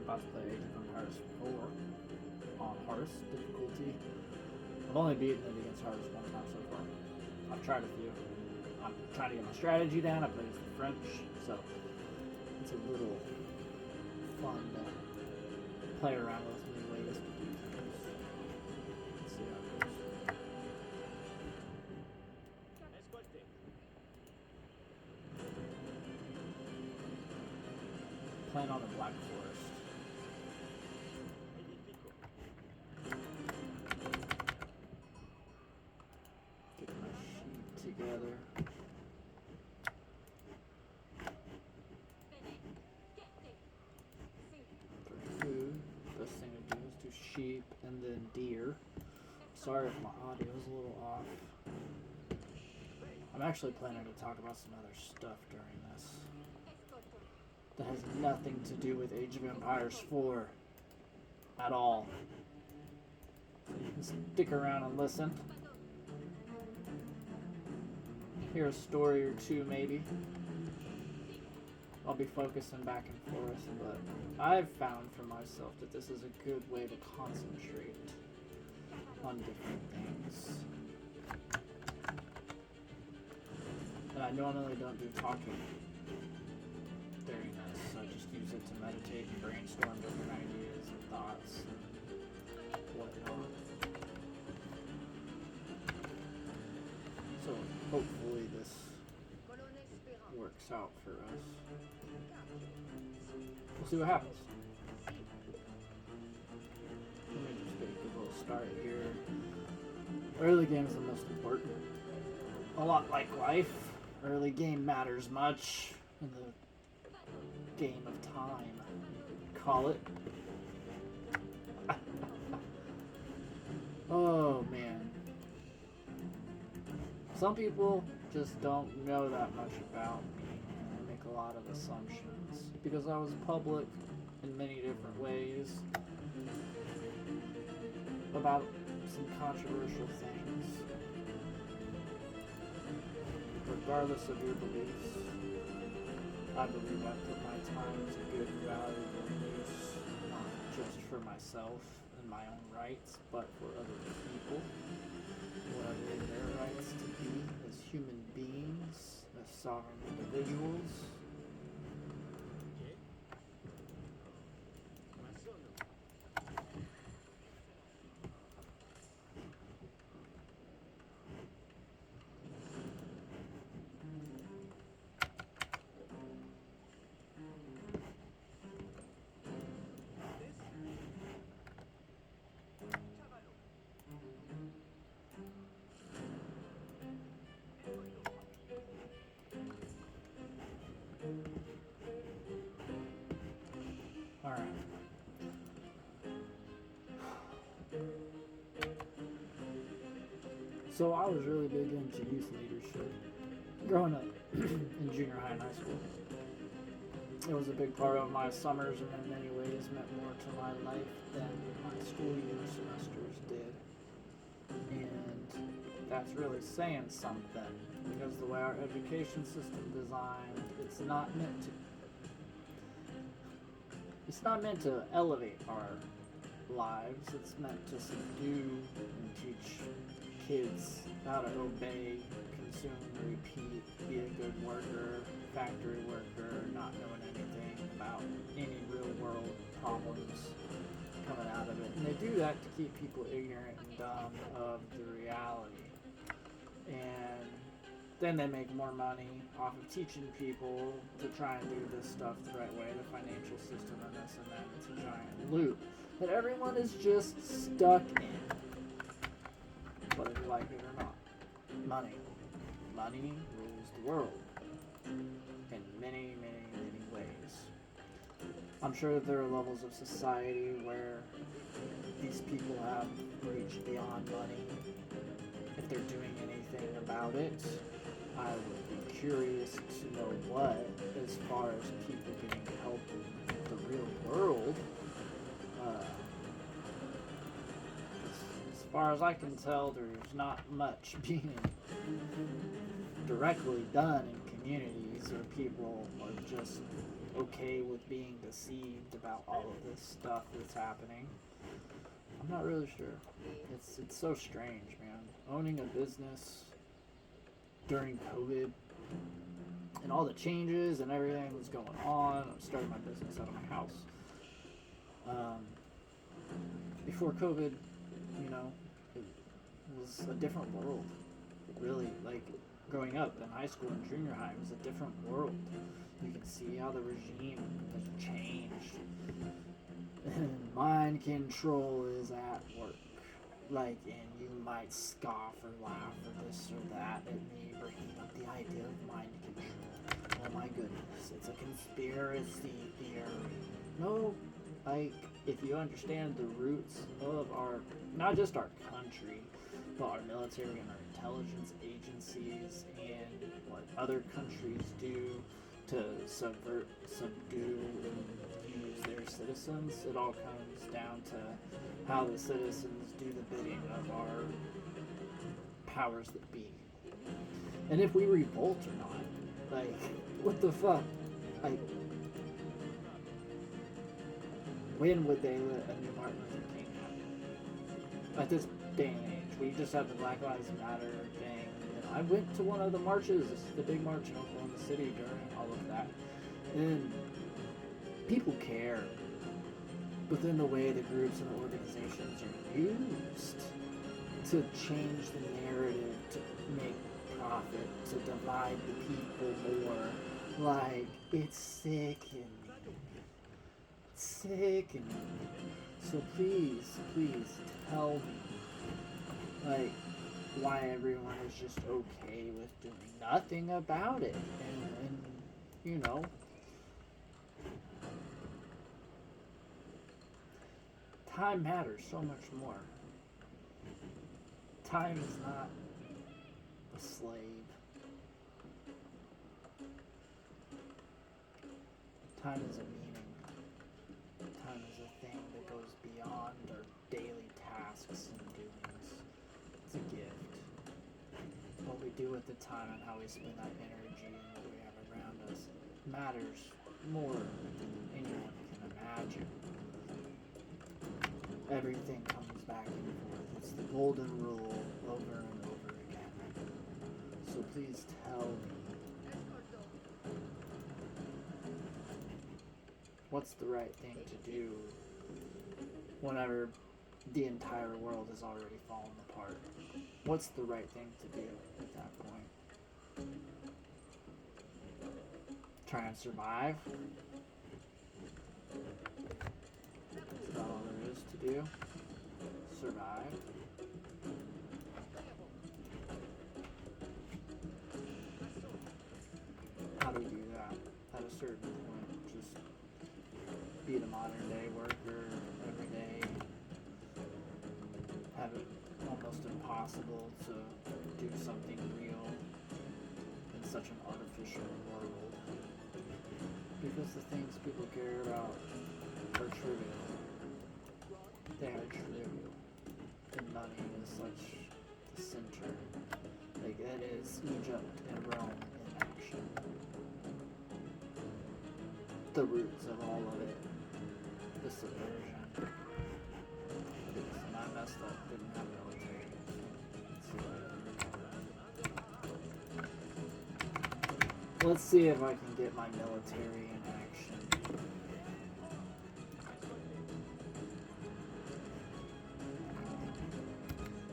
about to play Age of Empires 4 on hardest difficulty. I've only beaten it against hardest one time so far. I've tried a few. I'm trying to get my strategy down. I play against the French, so it's a little fun to play around with new ways to do things. Let's see how it goes. Playing on the Black Forest. Get my sheet together. For food, best thing to do is do sheep and then deer. Sorry if my audio is a little off. I'm actually planning to talk about some other stuff during this that has nothing to do with Age of Empires 4 at all. So you can stick around and listen. Hear a story or two maybe. I'll be focusing back and forth, but I've found for myself that this is a good way to concentrate on different things. And I normally don't do talking during this. I just use it to meditate and brainstorm different ideas and thoughts and whatnot. So hopefully this works out for us. We'll see what happens. Let me just get a good little start here. Early game is the most important. A lot like life, early game matters much in the game of time, you could call it. Oh man. Some people just don't know that much about me, and they make a lot of assumptions because I was public in many different ways about some controversial things. Regardless of your beliefs, I believe I put my time to good and valuable use, not just for myself and my own rights, but for other people, whatever their rights to be as human beings, as sovereign individuals. Alright. So I was really big into youth leadership growing up in junior high and high school. It was a big part of my summers and in many ways meant more to my life than my school year semesters did. And that's really saying something because the way our education system designed, it's not meant to elevate our lives. It's meant to subdue and teach kids how to obey, consume, repeat, be a good worker, factory worker, not knowing anything about any real world problems coming out of it. And they do that to keep people ignorant and dumb of the reality. And then they make more money off of teaching people to try and do this stuff the right way, the financial system and this and that. It's a giant loop that everyone is just stuck in. Whether you like it or not. Money. Money rules the world in many, many, many ways. I'm sure that there are levels of society where these people have reached beyond money. If they're doing anything about it, I would be curious to know what, as far as people getting help in the real world. As far as I can tell, there's not much being directly done in communities where people are just okay with being deceived about all of this stuff that's happening. I'm not really sure. It's so strange, man. Owning a business during COVID and all the changes and everything that's going on. I'm starting my business out of my house. Before COVID, you know, it was a different world. Really, like growing up in high school and junior high, it was a different world. You can see how the regime has changed. And mind control is at work. Like, and you might scoff or laugh or this or that at me bringing up the idea of mind control. Oh my goodness, it's a conspiracy theory. No, like, if you understand the roots of our, not just our country, but our military and our intelligence agencies and what other countries do to subvert, subdue, and use their citizens, it all comes down to how the citizens do the bidding of our powers that be. And if we revolt or not, like, what the fuck? Like, when would they let a new Martin Luther King happen? At this day and age, we just have the Black Lives Matter thing. And I went to one of the marches, the big march in Oklahoma City during all of that. And people care. But then the way the groups and the organizations are used to change the narrative, to make profit, to divide the people more, like, it's sickening. It's sickening. So please tell me, like, why everyone is just okay with doing nothing about it. And you know, time matters so much more. Time is not a slave. Time is a meaning. Time is a thing that goes beyond our daily tasks and doings. It's a gift. What we do with the time and how we spend that energy and what we have around us matters more than anyone can imagine. Everything comes back and forth. It's the golden rule over and over again. So please tell me, what's the right thing to do whenever the entire world has already fallen apart? What's the right thing to do at that point? Try and survive? That's about all there is to do. Survive. How do we do that? At a certain point, just be the modern day worker every day. Have it almost impossible to do something real in such an artificial world. Because the things people care about are trivial. They are trivial. And money is such the center. Like, that is Egypt and Rome in action. The roots of all of it. The subversion. And I messed up, didn't have military. Let's see if I can get my military in action.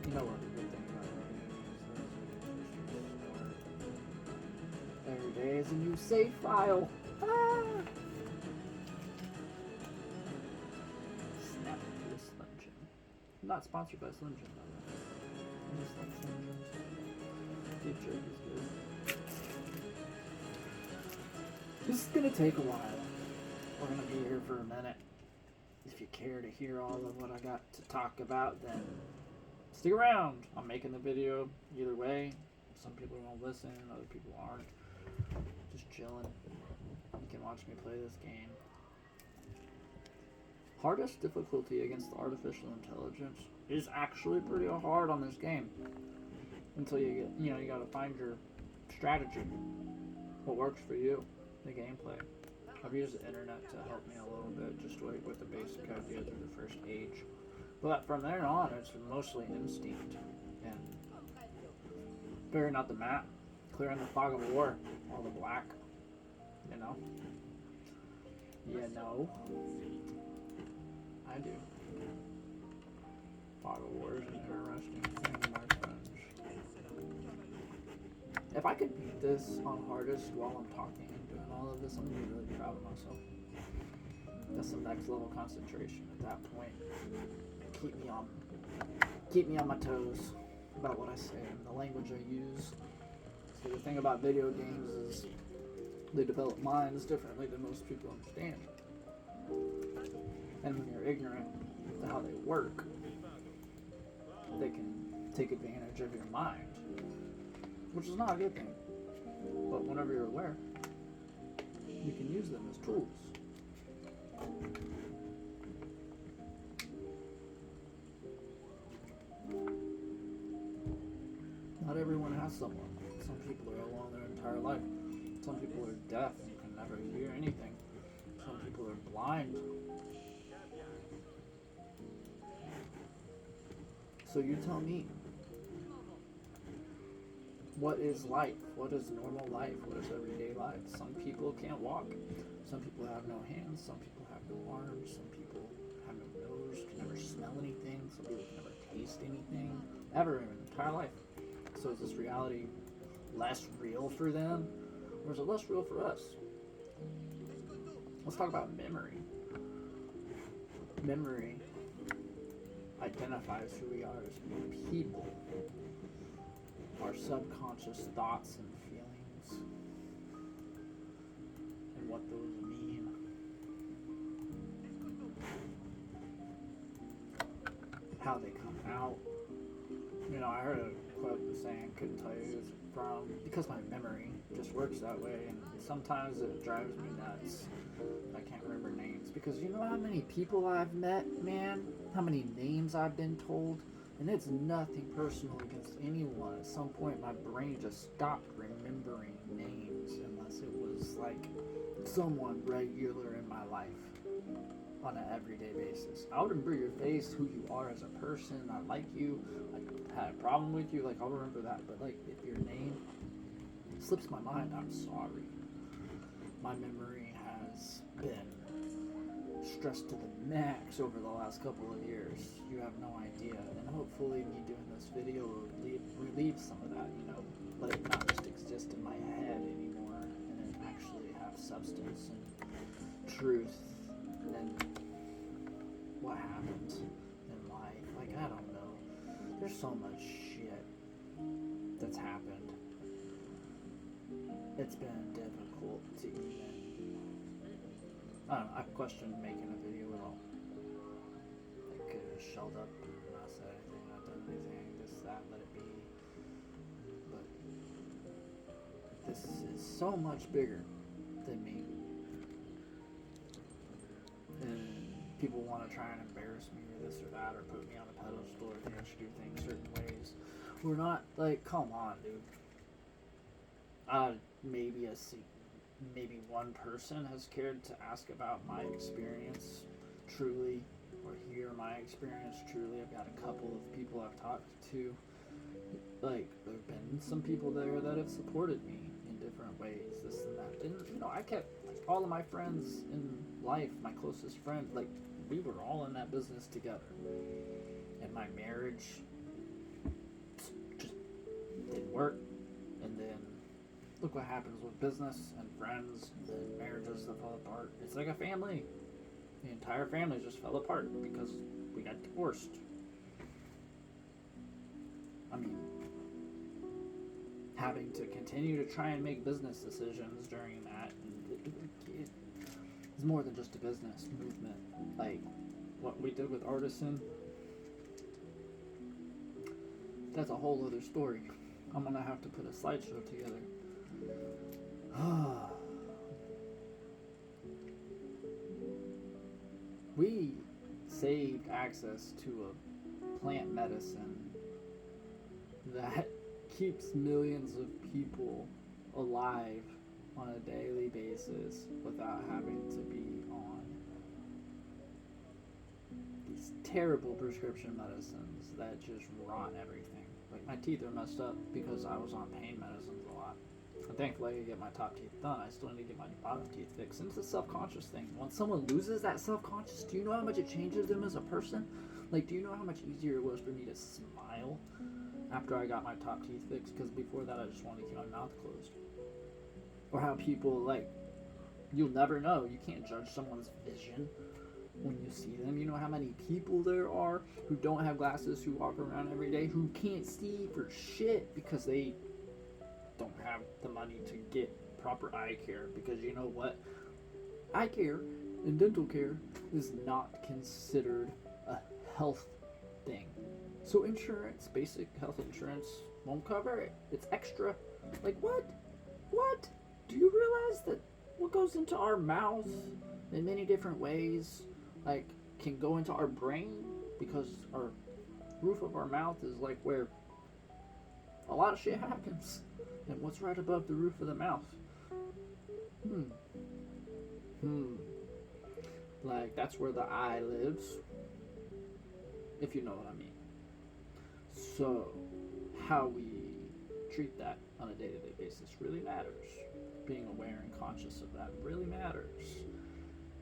You know what the good thing about radio is? Every day is a new save file. Ah! Snap to a Slim Jim. I'm not sponsored by Slim Jim, by the way. I just like Slim Jims. Beef jerky is good. This is gonna take a while. We're gonna be here for a minute. If you care to hear all of what I got to talk about, then stick around. I'm making the video either way. Some people won't listen, other people aren't. Just chilling. You can watch me play this game. Hardest difficulty against the artificial intelligence is actually pretty hard on this game. Until you get, you gotta find your strategy. What works for you. The gameplay. I've used the internet to help me a little bit, just like with the basic idea through the first age. But from there on, it's mostly instinct and figuring out the map, clearing the fog of war, all the black, you know. You know, I do. Fog of war is an interesting thing, my friends. If I could beat this on hardest while I'm talking and doing all of this, I'm gonna be really proud of myself. That's some next level concentration at that point. Keep me on my toes about what I say and the language I use. So the thing about video games is they develop minds differently than most people understand. And when you're ignorant to how they work, they can take advantage of your mind, which is not a good thing. But whenever you're aware, you can use them as tools. Not everyone has someone. Some people are alone their entire life. Some people are deaf and can never hear anything. Some people are blind. So you tell me, what is life? What is normal life? What is everyday life? Some people can't walk. Some people have no hands. Some people have no arms. Some people have no nose, can never smell anything. Some people can never taste anything, ever in their entire life. So is this reality less real for them? Or is it less real for us? Let's talk about memory. Memory identifies who we are as people. Our subconscious thoughts and feelings. And what those mean. How they come out. You know, I heard a quote saying, couldn't tell you who it's from, because my memory just works that way, and sometimes it drives me nuts. I can't remember names, because you know how many people I've met, man? How many names I've been told? And it's nothing personal against anyone. At some point, my brain just stopped remembering names, unless it was like someone regular in my life on an everyday basis. I'll remember your face, who you are as a person. I like you. I had a problem with you. Like, I'll remember that. But like, if your name slips my mind, I'm sorry. My memory has been stressed to the max over the last couple of years. You have no idea. And hopefully me doing this video will relieve some of that, you know. Let it not just exist in my head anymore, and it actually have substance and truth and what happened in life. Like, I don't know. There's so much shit that's happened. It's been difficult to even, I don't know, I've questioned making a video at all. I could have shelled up and not said anything, not done anything, this, that, let it be. But this is so much bigger than me. And people want to try and embarrass me or this or that, or put me on a pedestal, or think I should do things certain ways. We're not, like, come on, dude. Maybe one person has cared to ask about my experience truly, or hear my experience truly. I've got a couple of people I've talked to. Like, there have been some people there that have supported me in different ways, this and that. And, you know, I kept, like, all of my friends in life, my closest friends, like, we were all in that business together. And my marriage just didn't work. And then look what happens with business and friends and marriages that fall apart. It's like a family. The entire family just fell apart because we got divorced. I mean, having to continue to try and make business decisions during that, it's more than just a business movement. Like what we did with Artisan, that's a whole other story. I'm gonna have to put a slideshow together. We saved access to a plant medicine that keeps millions of people alive on a daily basis without having to be on these terrible prescription medicines that just rot everything. Like, my teeth are messed up because I was on pain medicines a lot. And thankfully, I could get my top teeth done. I still need to get my bottom teeth fixed. And it's a self-conscious thing. Once someone loses that self-conscious, do you know how much it changes them as a person? Like, do you know how much easier it was for me to smile after I got my top teeth fixed? Because before that, I just wanted to keep my mouth closed. Or how people, like, you'll never know. You can't judge someone's vision when you see them. You know how many people there are who don't have glasses, who walk around every day, who can't see for shit because they don't have the money to get proper eye care. Because you know what? Eye care and dental care is not considered a health thing. So insurance, basic health insurance, won't cover it. It's extra. Like, what? What? Do you realize that what goes into our mouth in many different ways, like, can go into our brain? Because our roof of our mouth is like where a lot of shit happens. And what's right above the roof of the mouth? Like, that's where the eye lives, if you know what I mean. So, how we treat that on a day-to-day basis really matters. Being aware and conscious of that really matters.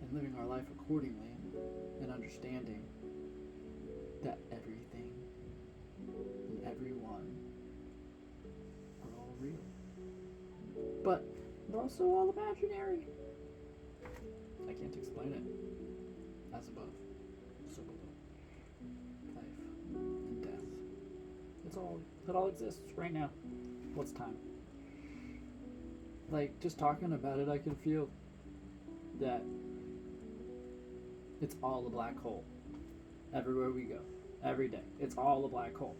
And living our life accordingly and understanding that everything and everyone are all real. But they're also all imaginary. I can't explain it. As above, so below. Life and death. It all exists right now. What's time? Like, just talking about it, I can feel that it's all a black hole. Everywhere we go. Every day. It's all a black hole.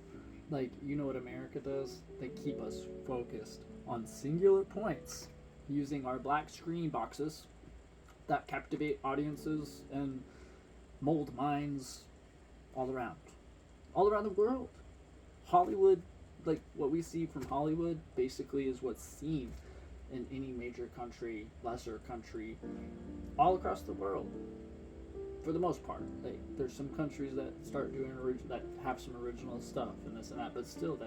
Like, you know what America does? They keep us focused on singular points using our black screen boxes that captivate audiences and mold minds all around the world. Hollywood, like what we see from Hollywood, basically is what's seen in any major country, lesser country, all across the world. For the most part, like, there's some countries that start doing that have some original stuff and this and that, but still,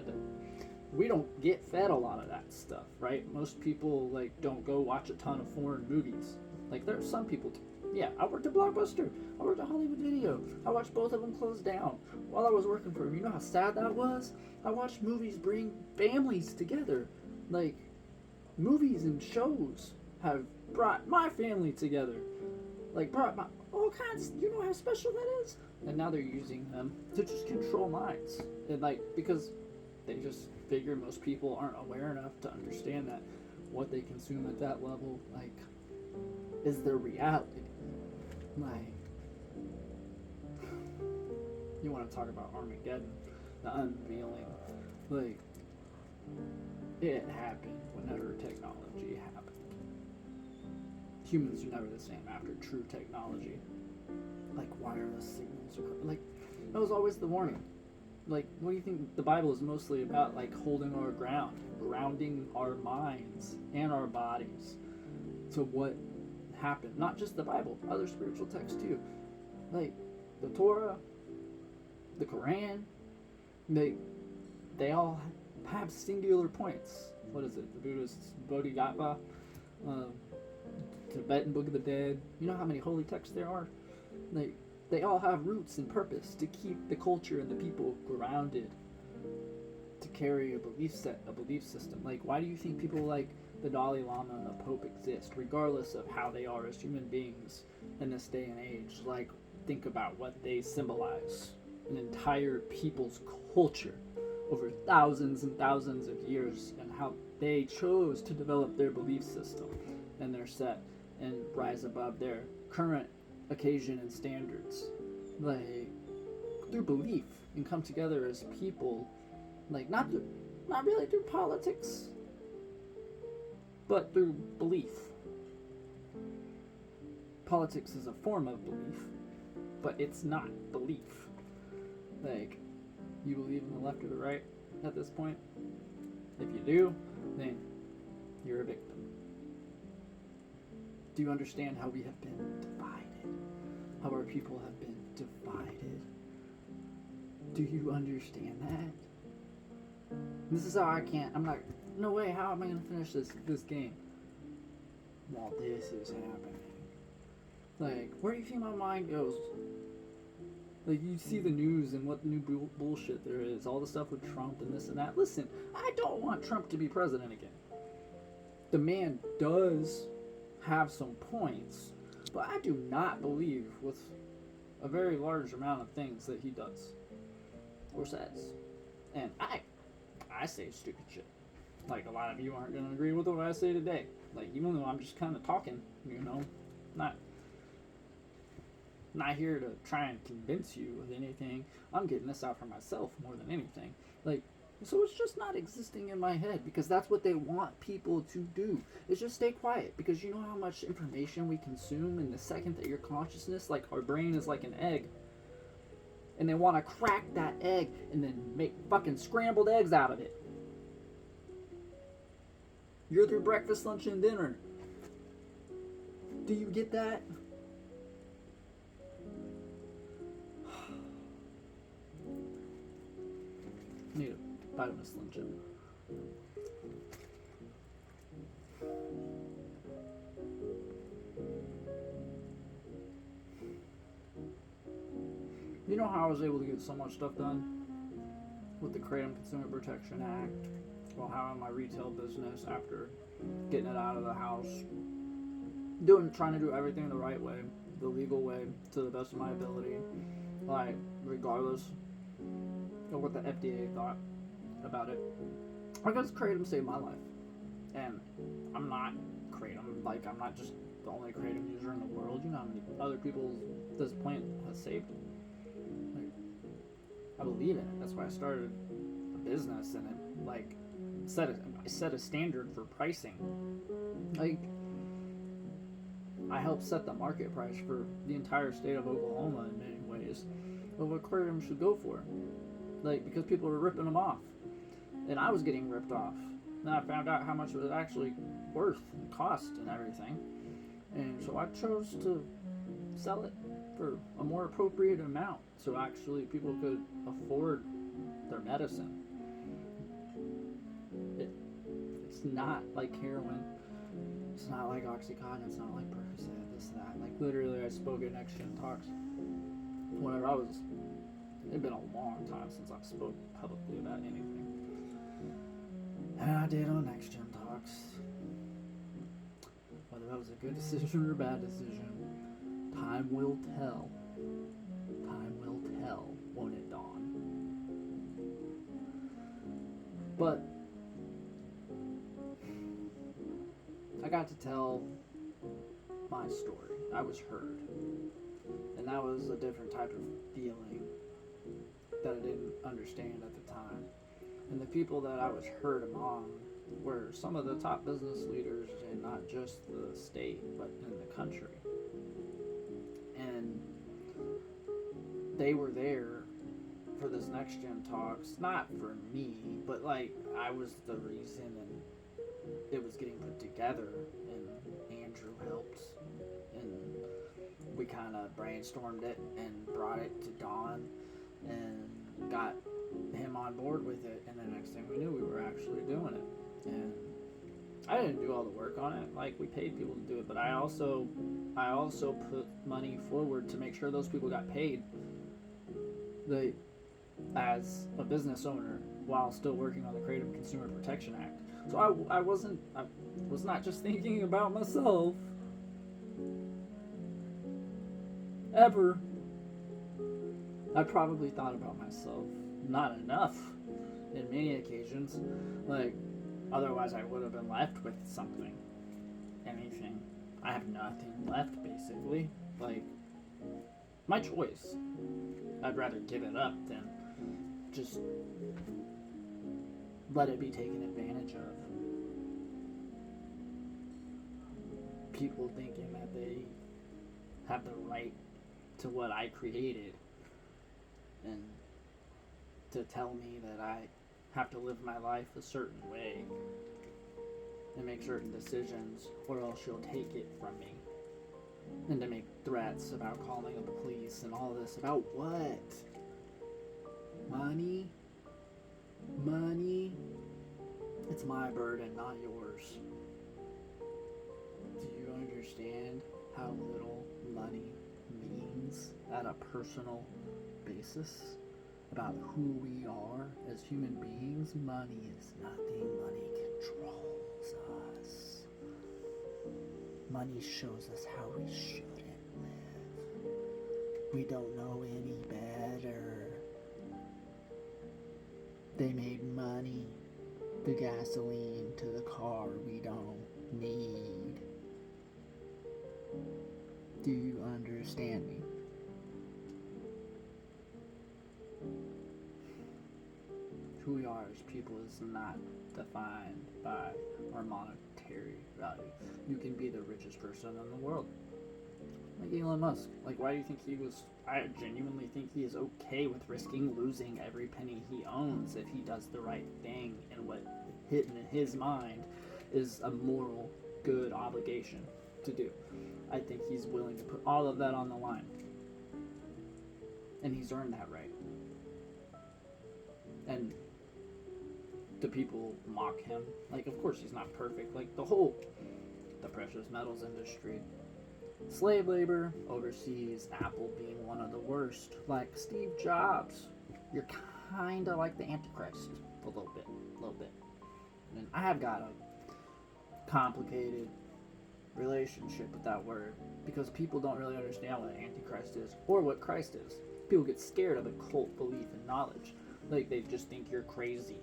we don't get fed a lot of that stuff, right? Most people, like, don't go watch a ton of foreign movies. Like, there are some people. Yeah, I worked at Blockbuster. I worked at Hollywood Video. I watched both of them close down while I was working for them. You know how sad that was? I watched movies bring families together. Like, movies and shows have brought my family together. Like, brought my all kinds. You know how special that is? And now they're using them to just control minds. And, like, because they just figure most people aren't aware enough to understand that what they consume at that level, like, is their reality. Like, you want to talk about Armageddon, the unveiling. Like, it happened whenever technology happened. Humans are never the same after true technology. Like, wireless signals like, that was always the warning. Like, what do you think the Bible is mostly about? Like, holding our ground, grounding our minds and our bodies to what happened. Not just the Bible, other spiritual texts too. Like, the Torah, the Quran, they all have singular points. What is it? The Buddhist Bodhisattva, Tibetan Book of the Dead. You know how many holy texts there are? They all have roots and purpose to keep the culture and the people grounded, to carry a belief system. Like, why do you think people like the Dalai Lama and the Pope exist, regardless of how they are as human beings in this day and age? Like, think about what they symbolize. An entire people's culture over thousands and thousands of years, and how they chose to develop their belief system and their set and rise above their current occasion and standards, like, through belief, and come together as people, like, not really through politics, but through belief. Politics is a form of belief, but it's not belief. Like, you believe in the left or the right at this point? If you do, then you're a victim. Do you understand how we have been divided? How our people have been divided? Do you understand that? This is how I can't. I'm not. No way. How am I going to finish this game while this is happening? Like, where do you think my mind goes? Like, you see the news and what new bullshit there is. All the stuff with Trump and this and that. Listen, I don't want Trump to be president again. The man does have some points, but I do not believe with a very large amount of things that he does or says. And I say stupid shit. Like, a lot of you aren't going to agree with what I say today. Like, even though I'm just kind of talking, not here to try and convince you of anything. I'm getting this out for myself more than anything. Like, so it's just not existing in my head, because that's what they want people to do, is just stay quiet. Because you know how much information we consume in the second that your consciousness, like our brain is like an egg, and they want to crack that egg and then make fucking scrambled eggs out of it. You're through breakfast, lunch, and dinner. Do you get that? Need a vitamin Slim Jim. You know how I was able to get so much stuff done with the Kratom Consumer Protection Act, while having my retail business after getting it out of the house, trying to do everything the right way, the legal way, to the best of my ability, like regardless of what the FDA thought about it. Because Kratom saved my life, and I'm not Kratom. Like, I'm not just the only Kratom user in the world. You know how many other people this plant has saved. Like, I believe in it. That's why I started a business, and it like set a standard for pricing. Like, I helped set the market price for the entire state of Oklahoma in many ways of what Kratom should go for. Like, because people were ripping them off, and I was getting ripped off. Then I found out how much it was actually worth and cost and everything, and so I chose to sell it for a more appropriate amount, so actually people could afford their medicine. It's not like heroin. It's not like Oxycontin. It's not like Percocet. This and that. Like, literally, I spoke at Next Gen Talks whenever I was. It'd been a long time since I've spoke publicly about anything. And I did on Next Gen Talks. Whether that was a good decision or a bad decision, time will tell. Time will tell, won't it, Dawn? But I got to tell my story. I was heard. And that was a different type of feeling that I didn't understand at the time. And the people that I was heard among were some of the top business leaders in not just the state, but in the country. And they were there for this Next Gen Talks, not for me, but like, I was the reason, and it was getting put together, and Andrew helped, and we kind of brainstormed it and brought it to Dawn and got him on board with it, and the next thing we knew, we were actually doing it. And I didn't do all the work on it. Like, we paid people to do it, but I also put money forward to make sure those people got paid as a business owner while still working on the Kratom Consumer Protection Act. So I was not just thinking about myself ever. I probably thought about myself not enough in many occasions. Like, otherwise I would have been left with something, anything. I have nothing left, basically. Like, my choice. I'd rather give it up than just let it be taken advantage of. People thinking that they have the right to what I created, and to tell me that I have to live my life a certain way and make certain decisions, or else she'll take it from me. and to make threats about calling the police and all this. About what? Money? Money? It's my burden, not yours. Do you understand how little money means at a personal basis about who we are as human beings? Money is nothing. Money controls us. Money shows us how we shouldn't live. We don't know any better. They made money, the gasoline to the car we don't need. Do you understand me? Who we are as people is not defined by our monetary value. You can be the richest person in the world. Like Elon Musk. Like, why do you think he was... I genuinely think he is okay with risking losing every penny he owns if he does the right thing and what hidden in his mind is a moral, good obligation to do. I think he's willing to put all of that on the line. And he's earned that right. And the people mock him. Like, of course he's not perfect. Like, the precious metals industry, slave labor overseas, Apple being one of the worst. Like, Steve Jobs, you're kind of like the Antichrist a little bit. And I have got a complicated relationship with that word because people don't really understand what Antichrist is or what Christ is. People get scared of occult belief and knowledge. Like, they just think you're crazy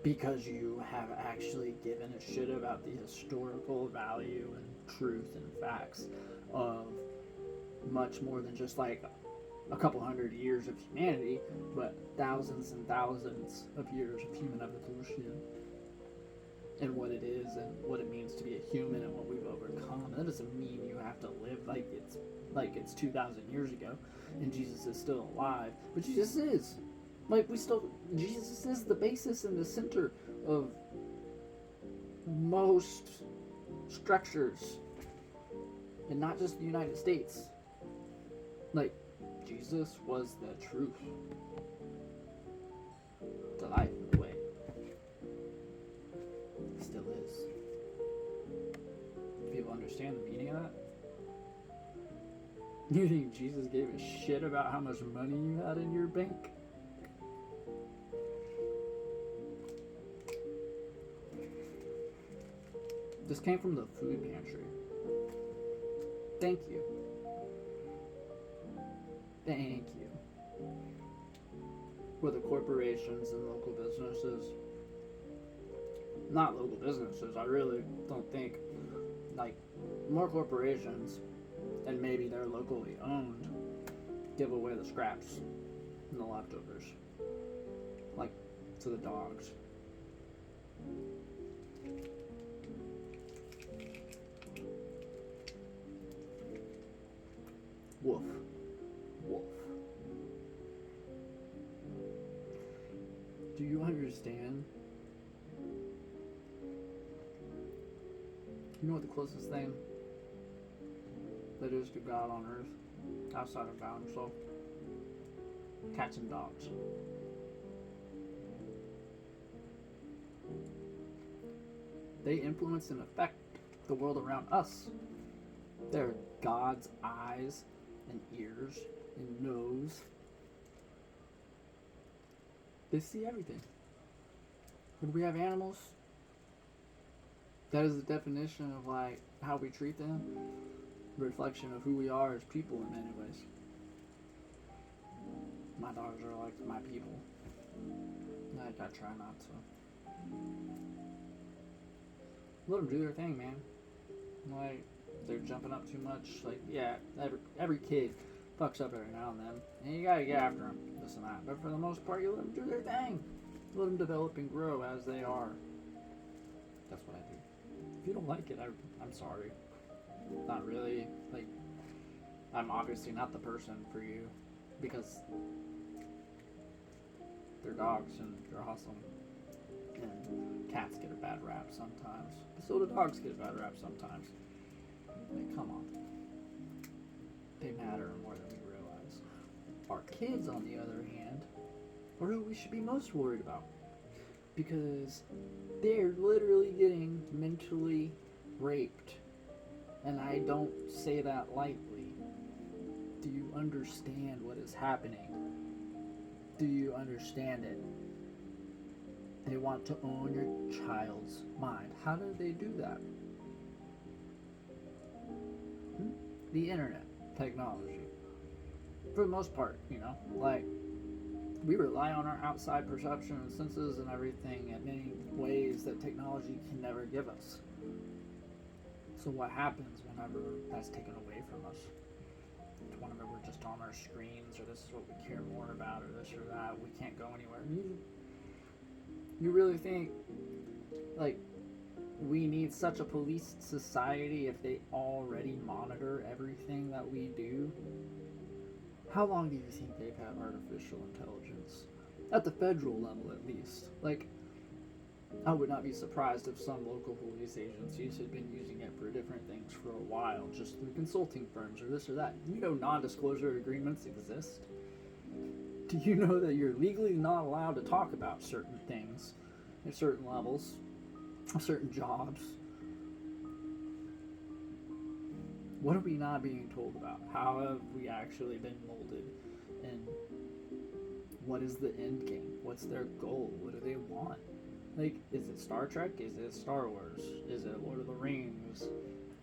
because you have actually given a shit about the historical value and truth and facts of much more than just like a couple hundred years of humanity, but thousands and thousands of years of human evolution and what it is and what it means to be a human and what we've overcome. And that doesn't mean you have to live like it's 2,000 years ago and Jesus is still alive, but Jesus is. Like, Jesus is the basis and the center of most structures, and not just the United States. Like, Jesus was the truth, the life, and the way. He still is. People understand the meaning of that? You think Jesus gave a shit about how much money you had in your bank? This came from the food pantry. Thank you. Thank you. For the corporations and local businesses. Not local businesses, I really don't think. Like, more corporations, and maybe they're locally owned, give away the scraps and the leftovers. Like, to the dogs. Woof. Woof. Do you understand? You know what the closest thing that is to God on earth, outside of God himself? Cats and dogs. They influence and affect the world around us. They're God's eyes and ears and nose. They see everything. When we have animals, that is the definition of like how we treat them, a reflection of who we are as people in many ways. My dogs are like my people. Like, I try not to. Let them do their thing, man. Like, they're jumping up too much. Like, yeah, every kid fucks up every now and then, and you gotta get after them, this and that. But for the most part, you let them do their thing. Let them develop and grow as they are. That's what I do. If you don't like it, I'm sorry. Not really. Like, I'm obviously not the person for you, because they're dogs and they're awesome. And cats get a bad rap sometimes. But so do dogs get a bad rap sometimes. Like, come on. They matter more than we realize. Our kids, on the other hand, are who we should be most worried about. Because they're literally getting mentally raped. And I don't say that lightly. Do you understand what is happening? Do you understand it? They want to own your child's mind. How do they do that? The internet, technology. For the most part, like, we rely on our outside perception and senses and everything in many ways that technology can never give us. So what happens whenever that's taken away from us? Whenever we're just on our screens, or this is what we care more about, or this or that, we can't go anywhere. You really think, like, we need such a police society if they already monitor everything that we do? How long do you think they've had artificial intelligence? At the federal level, at least. Like, I would not be surprised if some local police agencies had been using it for different things for a while, just through consulting firms or this or that. You know non-disclosure agreements exist? Do you know that you're legally not allowed to talk about certain things at certain levels, certain jobs? What are we not being told about? How have we actually been molded? And what is the end game? What's their goal? What do they want? Like, is it Star Trek? Is it Star Wars? Is it Lord of the Rings?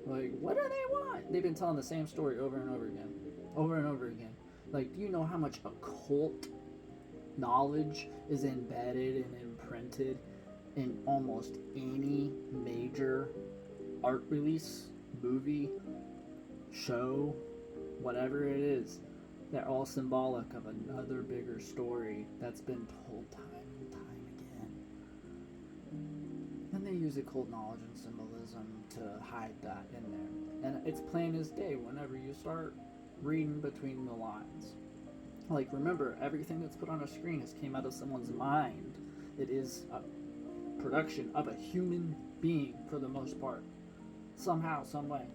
Like, what do they want? They've been telling the same story over and over again. Over and over again. Like, do you know how much occult knowledge is embedded and imprinted in almost any major art release, movie, show, whatever it is? They're all symbolic of another bigger story that's been told time and time again. And they use occult knowledge and symbolism to hide that in there. And it's plain as day whenever you start reading between the lines. Like, remember, everything that's put on a screen has came out of someone's mind. It is a production of a human being for the most part. Somehow, some way.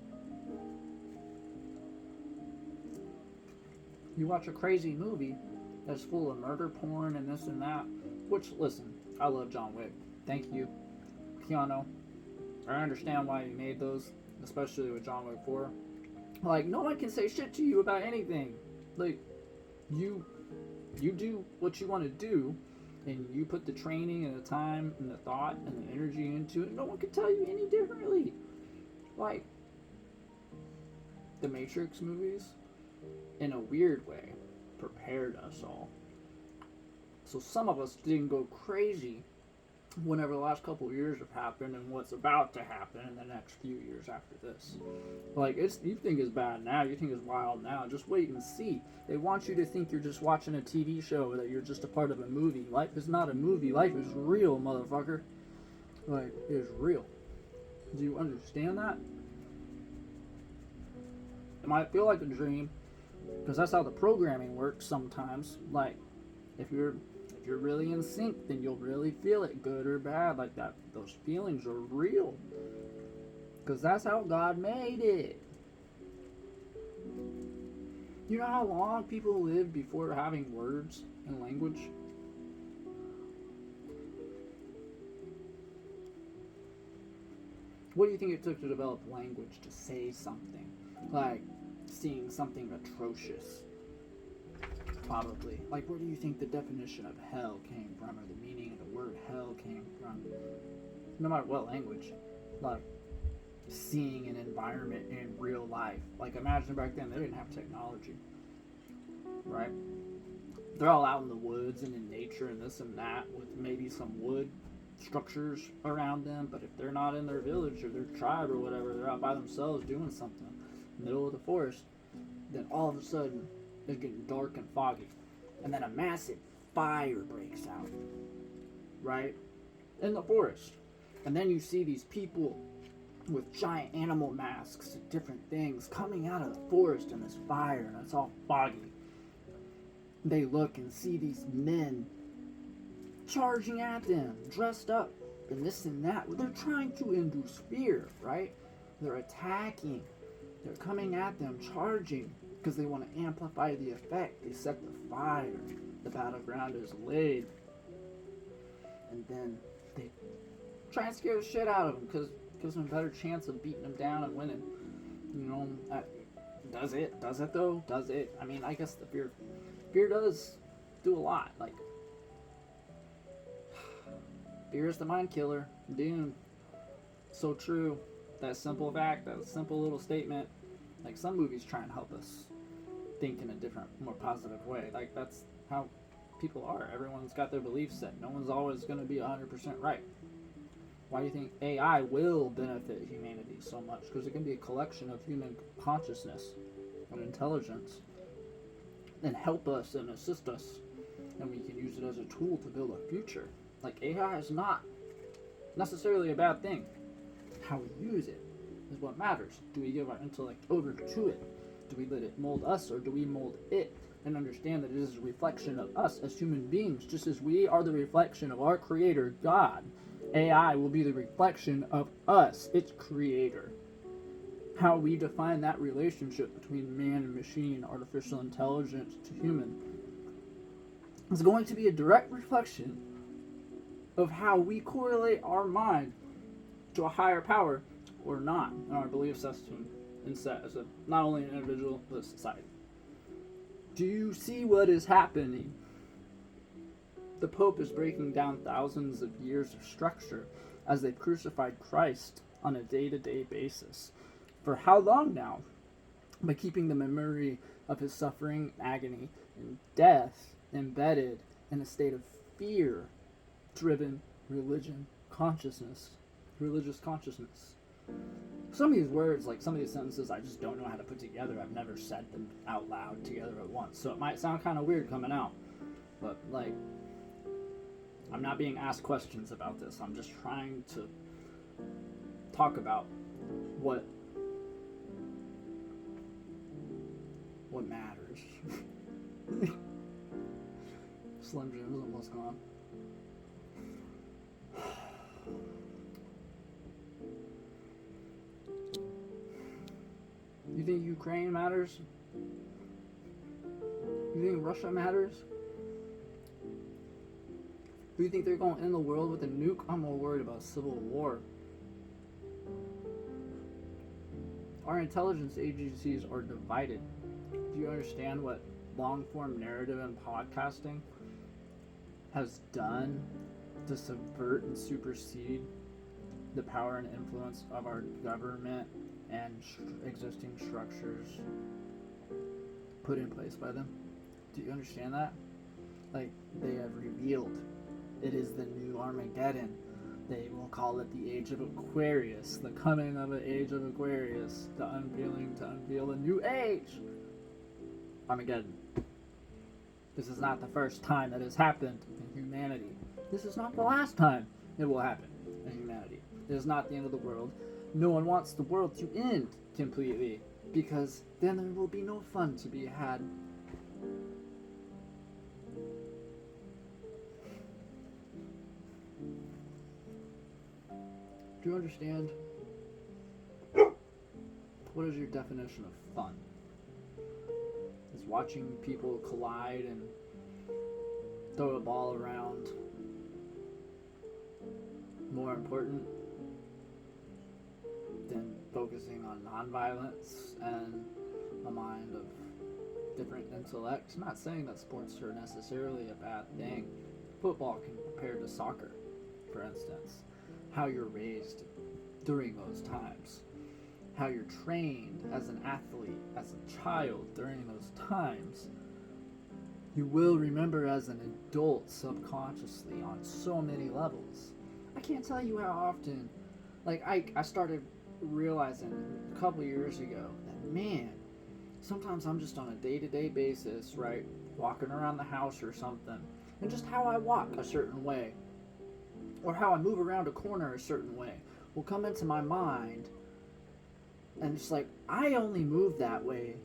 You watch a crazy movie that's full of murder porn and this and that, which, listen, I love John Wick. Thank you, Keanu. I understand why you made those, especially with John Wick 4. Like, no one can say shit to you about anything. Like, you do what you want to do, and you put the training and the time and the thought and the energy into it. No one can tell you any differently. Like, the Matrix movies, in a weird way, prepared us all. So some of us didn't go crazy whenever the last couple of years have happened and what's about to happen in the next few years after this. Like, you think it's bad now, you think it's wild now, just wait and see. They want you to think you're just watching a TV show, that you're just a part of a movie. Life is not a movie, life is real, motherfucker. Like, it is real. Do you understand that? It might feel like a dream, because that's how the programming works sometimes. Like, if you're really in sync, then you'll really feel it, good or bad, like that. Those feelings are real, because that's how God made it. You know how long people lived before having words and language? What do you think it took to develop language to say something? Like, seeing something atrocious. Probably. Like, where do you think the definition of hell came from, or the meaning of the word hell came from? No matter what language. Like, seeing an environment in real life. Like, imagine back then, they didn't have technology. Right? They're all out in the woods and in nature and this and that, with maybe some wood structures around them, but if they're not in their village or their tribe or whatever, they're out by themselves doing something in the middle of the forest, then all of a sudden, it's getting dark and foggy. And then a massive fire breaks out. Right? In the forest. And then you see these people with giant animal masks and different things coming out of the forest in this fire, and it's all foggy. They look and see these men charging at them, dressed up, and this and that. They're trying to induce fear, right? They're attacking. They're coming at them, charging, because they want to amplify the effect. They set the fire. The battleground is laid. And then they try and scare the shit out of them, because it gives them a better chance of beating them down and winning. You know, does it? Does it though? Does it? I mean, I guess the fear does do a lot. Like, fear is the mind killer. Dude, so true. That simple fact, that simple little statement. Like, some movies try and help us think in a different, more positive way. Like, that's how people are. Everyone's got their beliefs set. No one's always going to be 100% right. Why do you think AI will benefit humanity so much? Because it can be a collection of human consciousness and intelligence and help us and assist us. And we can use it as a tool to build a future. Like, AI is not necessarily a bad thing. How we use it is what matters. Do we give our intellect over to it? Do we let it mold us, or do we mold it and understand that it is a reflection of us as human beings? Just as we are the reflection of our creator, God, AI will be the reflection of us, its creator. How we define that relationship between man and machine, artificial intelligence to human, is going to be a direct reflection of how we correlate our mind to a higher power or not in our belief system and set as not only an individual but a society. Do you see what is happening? The Pope is breaking down thousands of years of structure as they've crucified Christ on a day-to-day basis. For how long now? By keeping the memory of his suffering, agony, and death embedded in a state of fear-driven religious consciousness. Some of these words, like some of these sentences, I just don't know how to put together. I've never said them out loud together at once. So it might sound kind of weird coming out. But, like, I'm not being asked questions about this. I'm just trying to talk about what matters. Slim Jim is almost gone. You think Ukraine matters? You think Russia matters? Do you think they're going to end the world with a nuke? I'm more worried about civil war. Our intelligence agencies are divided. Do you understand what long-form narrative and podcasting has done to subvert and supersede the power and influence of our government and existing structures put in place by them? Do you understand that? Like, they have revealed it is the new Armageddon. They will call it the Age of Aquarius, the coming of an Age of Aquarius, the unveiling to unveil a new age. Armageddon. This is not the first time that has happened in humanity. This is not the last time it will happen in humanity. It is not the end of the world. No one wants the world to end completely, because then there will be no fun to be had. Do you understand? What is your definition of fun? Is watching people collide and throw a ball around more important than focusing on nonviolence and a mind of different intellects? I'm not saying that sports are necessarily a bad thing. Football can compare to soccer, for instance. How you're raised during those times, how you're trained as an athlete, as a child during those times, you will remember as an adult subconsciously on so many levels. I can't tell you how often, like, I started realizing a couple years ago that, man, sometimes I'm just on a day-to-day basis, right, walking around the house or something, and just how I walk a certain way, or how I move around a corner a certain way, will come into my mind, and it's like, I only move that way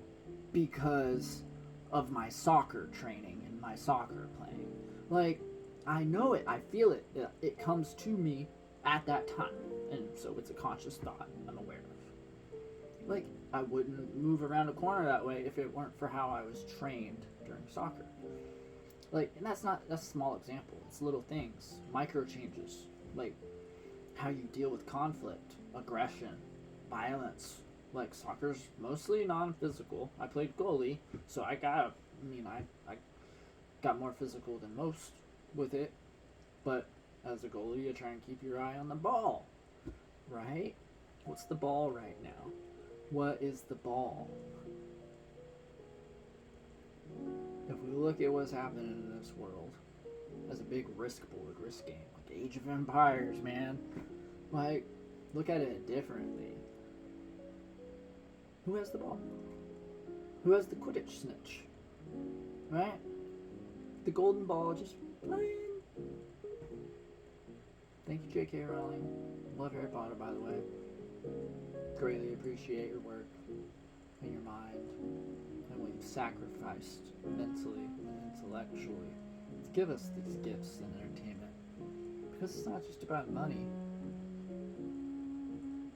because of my soccer training and my soccer playing. Like, I know it, I feel it, it comes to me at that time, and so it's a conscious thought I'm aware of. Like, I wouldn't move around a corner that way if it weren't for how I was trained during soccer. Like, and that's a small example. It's little things, micro changes, like how you deal with conflict, aggression, violence. Like, soccer's mostly non-physical. I played goalie, so I got more physical than most with it. But as a goalie, you try and keep your eye on the ball, right? What's the ball right now? What is the ball? If we look at what's happening in this world as a big risk board, risk game, like Age of Empires, man, like, look at it differently. Who has the ball? Who has the Quidditch snitch? Right? The golden ball just playing. Thank you, J.K. Rowling. Love Harry Potter, by the way. Greatly appreciate your work and your mind and what you've sacrificed mentally and intellectually to give us these gifts and entertainment. Because it's not just about money.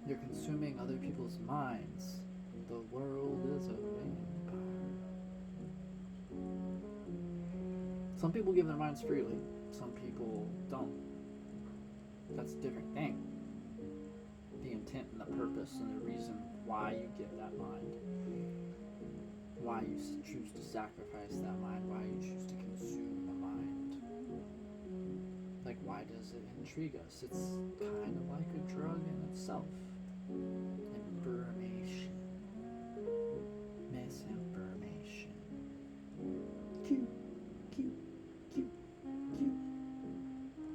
You're consuming other people's minds. The world is a vampire. Some people give their minds freely. Some people don't. That's a different thing. The intent and the purpose and the reason why you give that mind. Why you choose to sacrifice that mind. Why you choose to consume the mind. Like, why does it intrigue us? It's kind of like a drug in itself. Information. Misinformation. Q.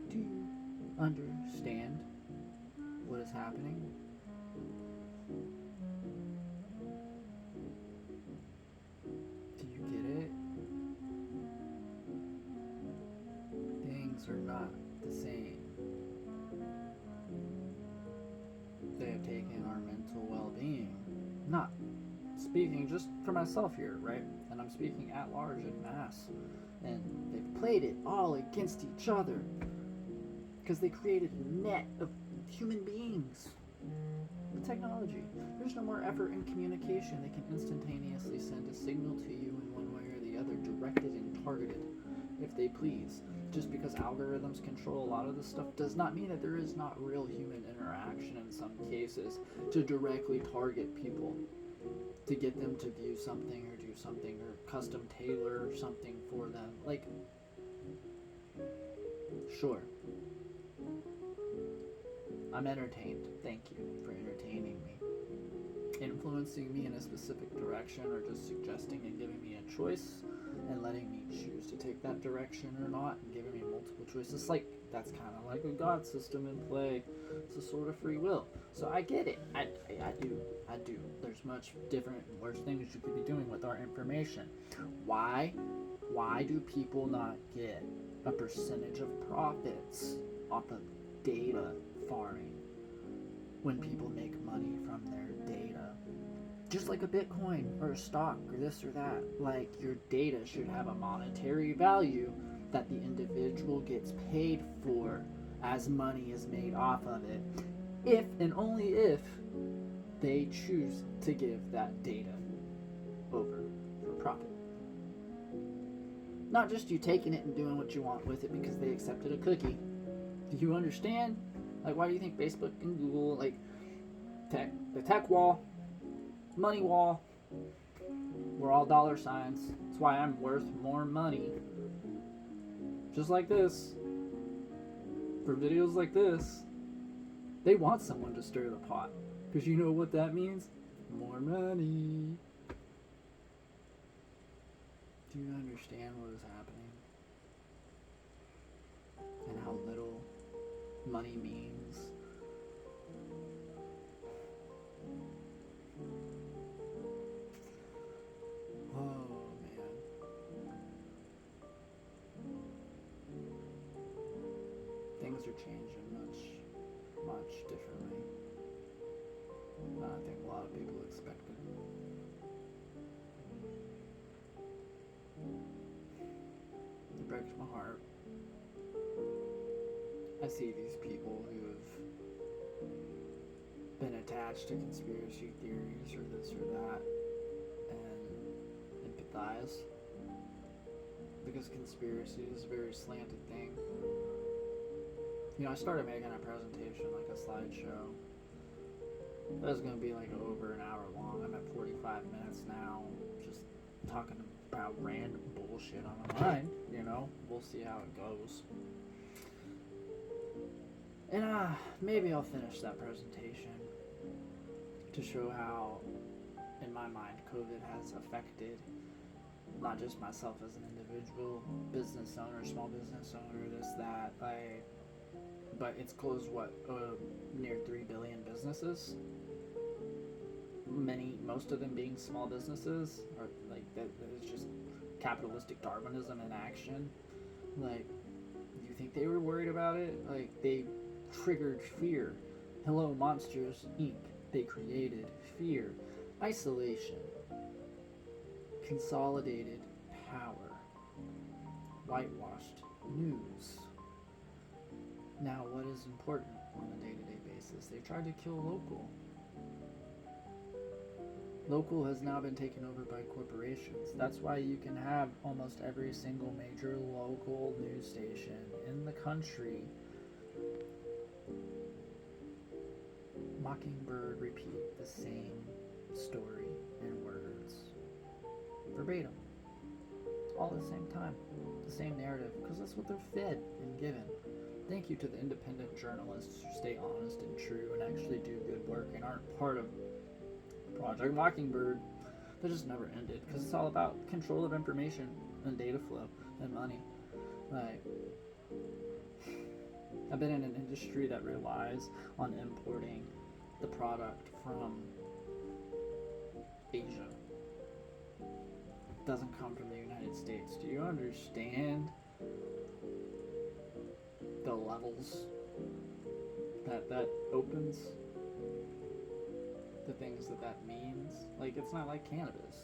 Do you understand what is happening? Do you get it? Things are not the same. They have taken our mental well-being. Not speaking just for myself here, right? And I'm speaking at large in mass. And they've played it all against each other. Because they created a net of human beings. The technology. There's no more effort in communication. They can instantaneously send a signal to you in one way or the other, directed and targeted, if they please. Just because algorithms control a lot of this stuff does not mean that there is not real human interaction in some cases to directly target people, to get them to view something or do something or custom tailor something for them. Like, sure. I'm entertained. Thank you for entertaining me. Influencing me in a specific direction or just suggesting and giving me a choice and letting me choose to take that direction or not and giving me multiple choices. Like, that's kind of like a God system in play. It's a sort of free will. So I get it. I do. There's much different and worse things you could be doing with our information. Why do people not get a percentage of profits off of data farming when people make money from their data? Just like a Bitcoin or a stock or this or that. Like, your data should have a monetary value that the individual gets paid for as money is made off of it. If and only if they choose to give that data over for profit. Not just you taking it and doing what you want with it because they accepted a cookie. Do you understand? Like, why do you think Facebook and Google, like, the tech wall, money wall, we're all dollar signs. That's why I'm worth more money. Just like this. For videos like this, they want someone to stir the pot. Because you know what that means? More money. Do you understand what is happening? And how little money means? Oh, man. Things are changing much differently than I think a lot of people expected. It breaks my heart. I see these people who have been attached to conspiracy theories or this or that and empathize, because conspiracy is a very slanted thing. I started making a presentation, like a slideshow. It was going to be like over an hour long. I'm at 45 minutes now, just talking about random bullshit on my mind. We'll see how it goes. And maybe I'll finish that presentation to show how, in my mind, COVID has affected not just myself as an individual business owner, small business owner, this, that, but it's closed, near 3 billion businesses. Most of them being small businesses, or like that is just capitalistic Darwinism in action. Like, you think they were worried about it? Like, they triggered fear. Hello, Monsters Inc. They created fear, isolation, consolidated power, whitewashed news. Now, what is important on a day-to-day basis? They tried to kill local. Local has now been taken over by corporations. That's why you can have almost every single major local news station in the country Mockingbird repeat the same story in words verbatim, all at the same time, the same narrative, because that's what they're fed and given. Thank you to the independent journalists who stay honest and true and actually do good work and aren't part of Project Mockingbird that just never ended, because it's all about control of information and data flow and money. Like, I've been in an industry that relies on importing the product from Asia. It doesn't come from the United States. Do you understand the levels that opens? The things that means? Like, it's not like cannabis.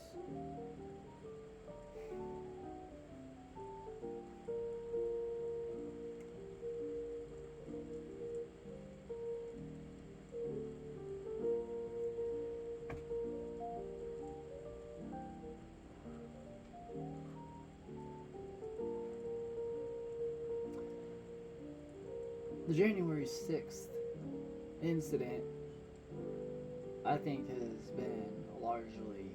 The January 6th incident, I think, has been largely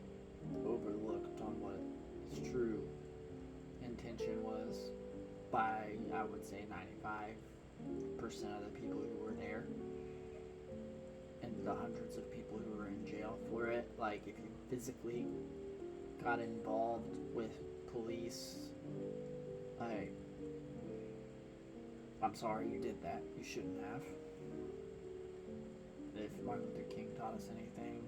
overlooked on what its true intention was by, I would say, 95% of the people who were there, and the hundreds of people who were in jail for it. Like, if you physically got involved with police, I'm sorry you did that. You shouldn't have. If Martin Luther King taught us anything,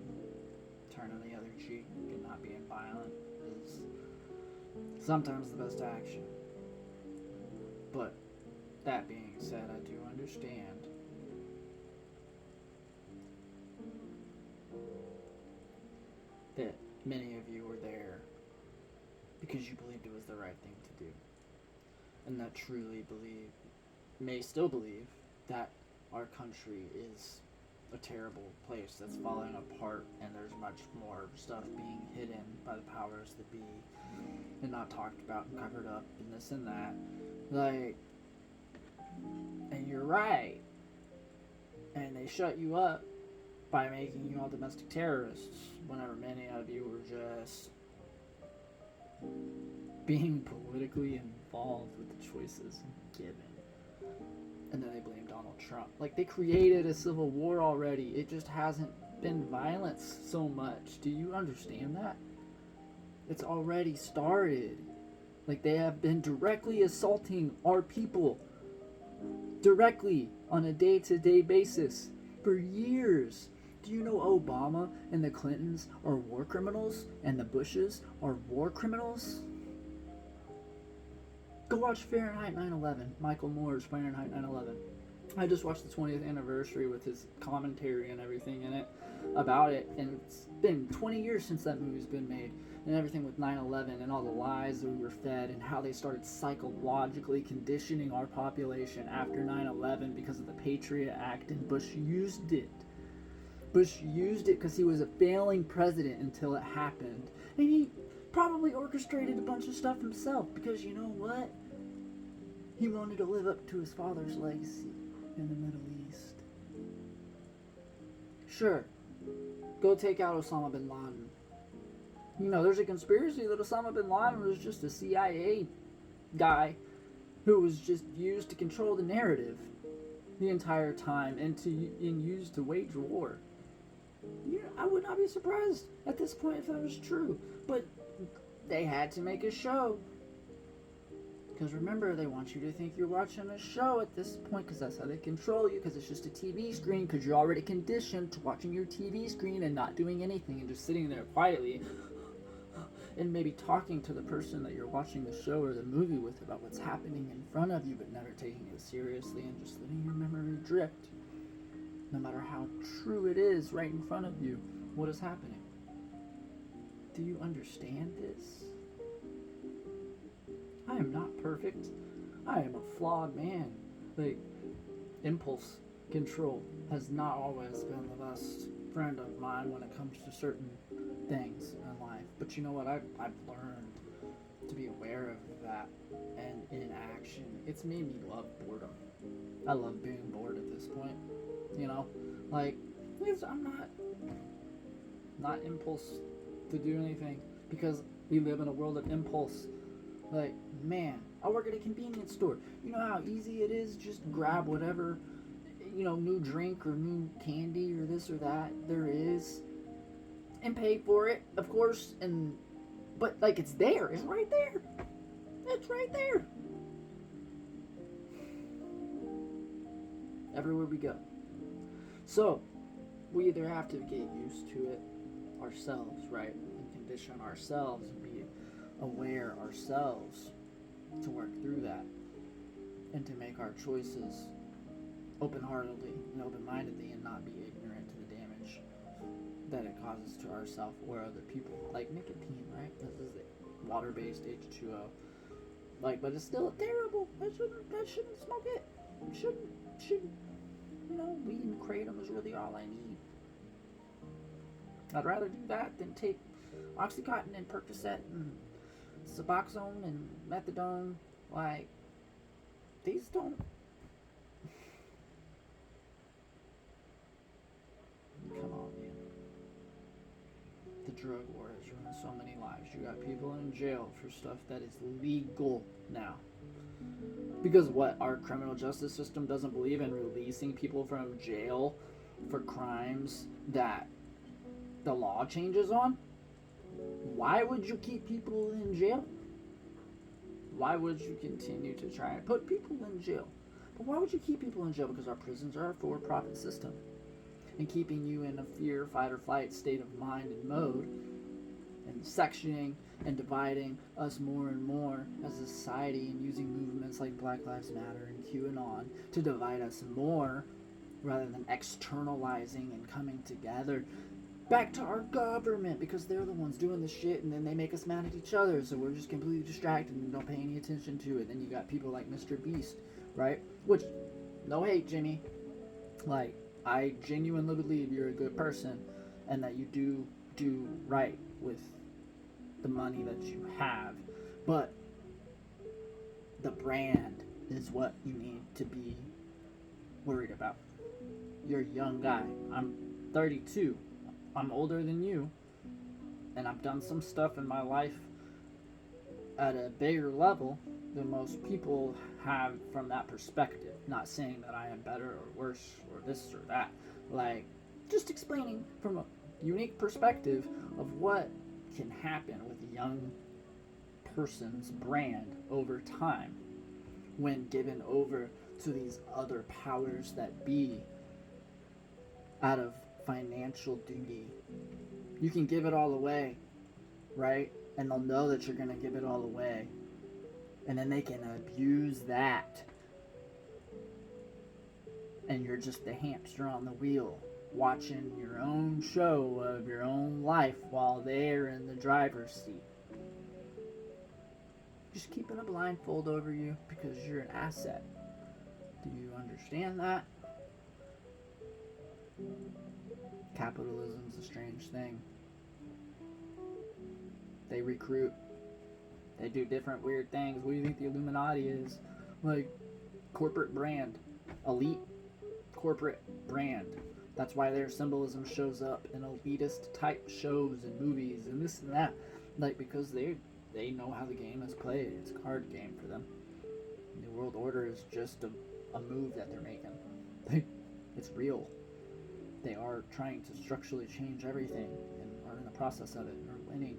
turning the other cheek and not being violent is sometimes the best action. But that being said, I do understand that many of you were there because you believed it was the right thing to do, and that truly may still believe that our country is a terrible place that's falling apart, and there's much more stuff being hidden by the powers that be and not talked about and covered up and this and that. Like, and you're right, and they shut you up by making you all domestic terrorists, whenever many of you were just being politically involved with the choices given. And then they blame Donald Trump. Like, they created a civil war already. It just hasn't been violence so much. Do you understand that? It's already started. Like, they have been directly assaulting our people. Directly, on a day-to-day basis. For years. Do you know Obama and the Clintons are war criminals? And the Bushes are war criminals? Go watch Fahrenheit 9/11, Michael Moore's Fahrenheit 9/11. I just watched the 20th anniversary with his commentary and everything in it about it, and it's been 20 years since that movie's been made, and everything with 9/11 and all the lies that we were fed and how they started psychologically conditioning our population after 9/11 because of the Patriot Act, and Bush used it Bush used it because he was a failing president until it happened. And he probably orchestrated a bunch of stuff himself because you know what? He wanted to live up to his father's legacy in the Middle East. Sure, go take out Osama bin Laden. You know, there's a conspiracy that Osama bin Laden was just a CIA guy who was just used to control the narrative the entire time and used to wage war. Yeah, I would not be surprised at this point if that was true. But they had to make a show. Because remember, they want you to think you're watching a show at this point because that's how they control you, because it's just a TV screen, because you're already conditioned to watching your TV screen and not doing anything and just sitting there quietly and maybe talking to the person that you're watching the show or the movie with about what's happening in front of you, but never taking it seriously and just letting your memory drift. No matter how true it is right in front of you, what is happening? Do you understand this? I am not perfect. I am a flawed man. Like, impulse control has not always been the best friend of mine when it comes to certain things in life. But you know what? I've learned to be aware of that, and in action, it's made me love boredom. I love being bored at this point. You know, like, I'm not impulse to do anything because we live in a world of impulse. Like, man, I work at a convenience store. You know how easy it is just grab whatever, you know, new drink or new candy or this or that there is and pay for it, of course, but like it's there. It's right there. It's right there. Everywhere we go. So, we either have to get used to it ourselves, right? And condition ourselves and be aware ourselves to work through that and to make our choices open-heartedly and open-mindedly and not be ignorant to the damage that it causes to ourselves or other people. Like nicotine, right? This is water-based H2O. Like, but it's still terrible. I shouldn't smoke it. Shouldn't. You know, weed and kratom is really all I need. I'd rather do that than take Oxycontin and Percocet and Suboxone and Methadone. Like, these don't. Come on, man. The drug war has ruined so many lives. You got people in jail for stuff that is legal now. Because what, our criminal justice system doesn't believe in releasing people from jail for crimes that the law changes on? Why would you keep people in jail? Why would you continue to try and put people in jail? But why would you keep people in jail? Because our prisons are a for-profit system. And keeping you in a fear, fight, or flight state of mind and mode, and sectioning and dividing us more and more as a society, and using movements like Black Lives Matter and QAnon to divide us more rather than externalizing and coming together back to our government, because they're the ones doing the shit and then they make us mad at each other, so we're just completely distracted and don't pay any attention to it. Then you got people like Mr. Beast, right? Which, no hate, Jimmy. Like, I genuinely believe you're a good person and that you do right with the money that you have, but the brand is what you need to be worried about. You're a young guy. I'm 32. I'm older than you, and I've done some stuff in my life at a bigger level than most people have from that perspective. Not saying that I am better or worse or this or that. Like, just explaining from a unique perspective of what can happen with a young person's brand over time when given over to these other powers that be out of financial duty. You can give it all away, right? And they'll know that you're going to give it all away. And then they can abuse that. And you're just the hamster on the wheel, watching your own show of your own life while they're in the driver's seat. Just keeping a blindfold over you because you're an asset. Do you understand that? Capitalism's a strange thing. They recruit. They do different weird things. What do you think the Illuminati is? Like, corporate brand. Elite corporate brand. That's why their symbolism shows up in elitist type shows and movies and this and that. Like, because they know how the game is played. It's a card game for them. New World Order is just a move that they're making. It's real. They are trying to structurally change everything and are in the process of it and are winning.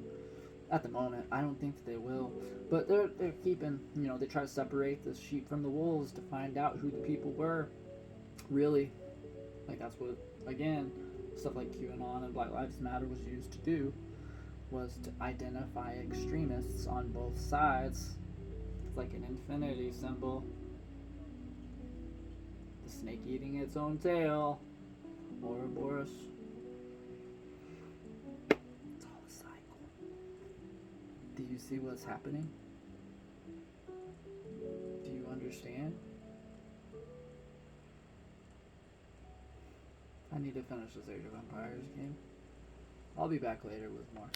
At the moment, I don't think that they will. But they're keeping, they try to separate the sheep from the wolves to find out who the people were. Really. Like, that's what, again, stuff like QAnon and Black Lives Matter was used to do, was to identify extremists on both sides. It's like an infinity symbol. The snake eating its own tail. Ouroboros. It's all a cycle. Do you see what's happening? Do you understand? I need to finish this Age of Empires game. I'll be back later with more.